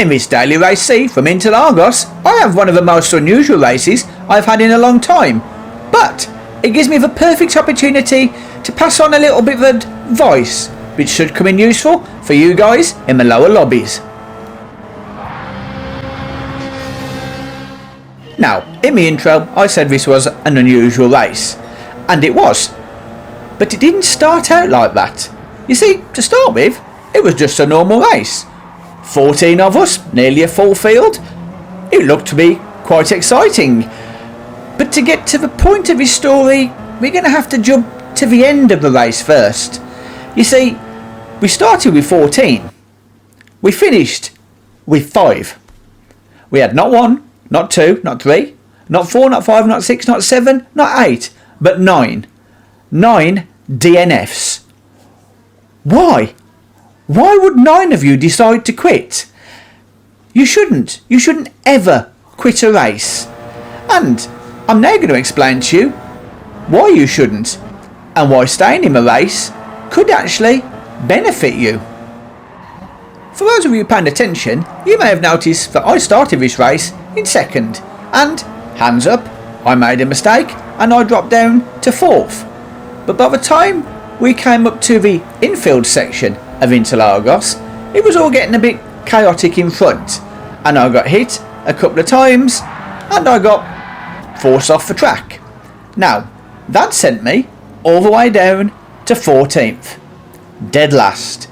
In this daily race C from Interlagos, I have one of the most unusual races I've had in a long time, but it gives me the perfect opportunity to pass on a little bit of advice which should come in useful for you guys in the lower lobbies. Now, in the intro I said this was an unusual race, and it was, but it didn't start out like that. You see, to start with, it was just a normal race. 14 of us, nearly a full field. It looked to be quite exciting. But to get to the point of his story, we're going to have to jump to the end of the race first. You see, we started with 14. We finished with 5. We had not 1, not 2, not 3, not 4, not 5, not 6, not 7, not 8, but 9. 9 DNFs. Why? Why would 9 of you decide to quit? You shouldn't. You shouldn't ever quit a race. And I'm now going to explain to you why you shouldn't, and why staying in a race could actually benefit you. For those of you paying attention, you may have noticed that I started this race in 2nd, and, hands up, I made a mistake and I dropped down to 4th. But by the time we came up to the infield section of Interlagos, it was all getting a bit chaotic in front, and I got hit a couple of times and I got forced off the track. Now, that sent me all the way down to 14th, dead last.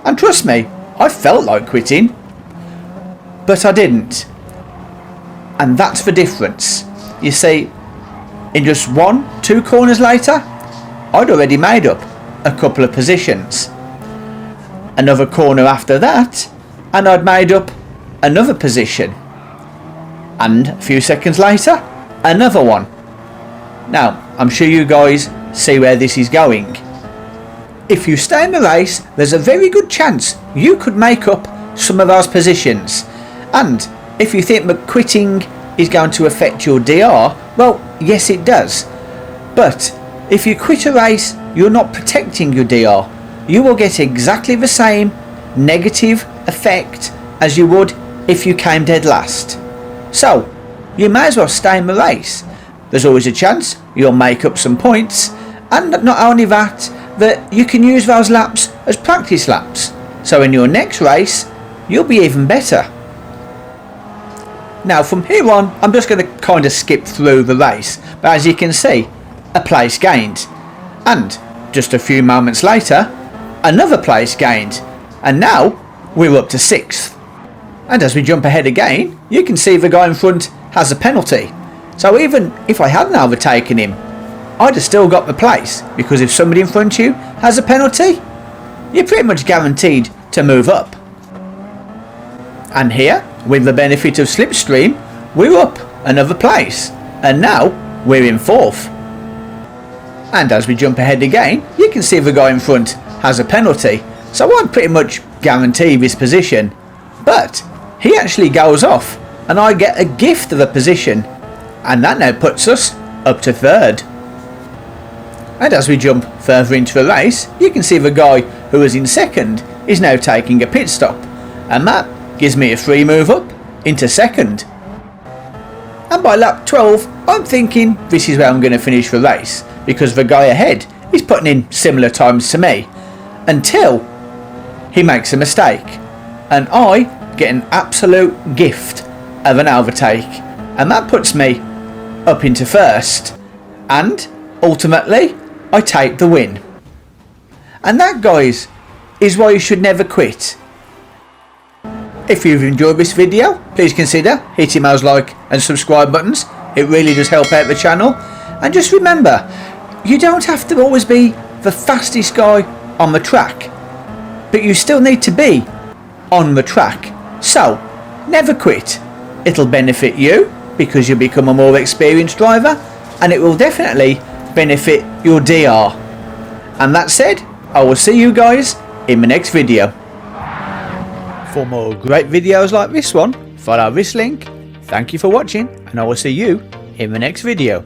And trust me, I felt like quitting, but I didn't. And that's the difference. You see, in just 1-2 corners later, I'd already made up a couple of positions. Another corner after that, and I'd made up another position. And a few seconds later, another one. Now, I'm sure you guys see where this is going. If you stay in the race, there's a very good chance you could make up some of those positions. And if you think that quitting is going to affect your DR, well, yes it does. But if you quit a race, you're not protecting your DR. You will get exactly the same negative effect as you would if you came dead last. So, you may as well stay in the race. There's always a chance you'll make up some points, and not only that, that you can use those laps as practice laps. So in your next race, you'll be even better. Now from here on, I'm just going to kind of skip through the race, but as you can see, a place gained. And just a few moments later, another place gained, and now we're up to 6th. And as we jump ahead again, you can see the guy in front has a penalty. So even if I hadn't overtaken him, I'd have still got the place, because if somebody in front of you has a penalty, you're pretty much guaranteed to move up. And here, with the benefit of slipstream, we're up another place, and now we're in 4th. And as we jump ahead again, you can see the guy in front has a penalty, so I'd pretty much guarantee this position. But he actually goes off, and I get a gift of a position, and that now puts us up to 3rd. And as we jump further into the race, you can see the guy who was in 2nd is now taking a pit stop, and that gives me a free move up into 2nd. And by lap 12, I'm thinking this is where I'm going to finish the race, because the guy ahead is putting in similar times to me, until he makes a mistake, and I get an absolute gift of an overtake, and that puts me up into 1st, and ultimately I take the win. And that, guys, is why you should never quit. If you've enjoyed this video, please consider hitting those like and subscribe buttons. It really does help out the channel. And just remember, you don't have to always be the fastest guy on the track, but you still need to be on the track. So, never quit. It'll benefit you because you'll become a more experienced driver, and it will definitely benefit your DR. And that said, I will see you guys in the next video. For more great videos like this one, follow this link. Thank you for watching, and I will see you in the next video.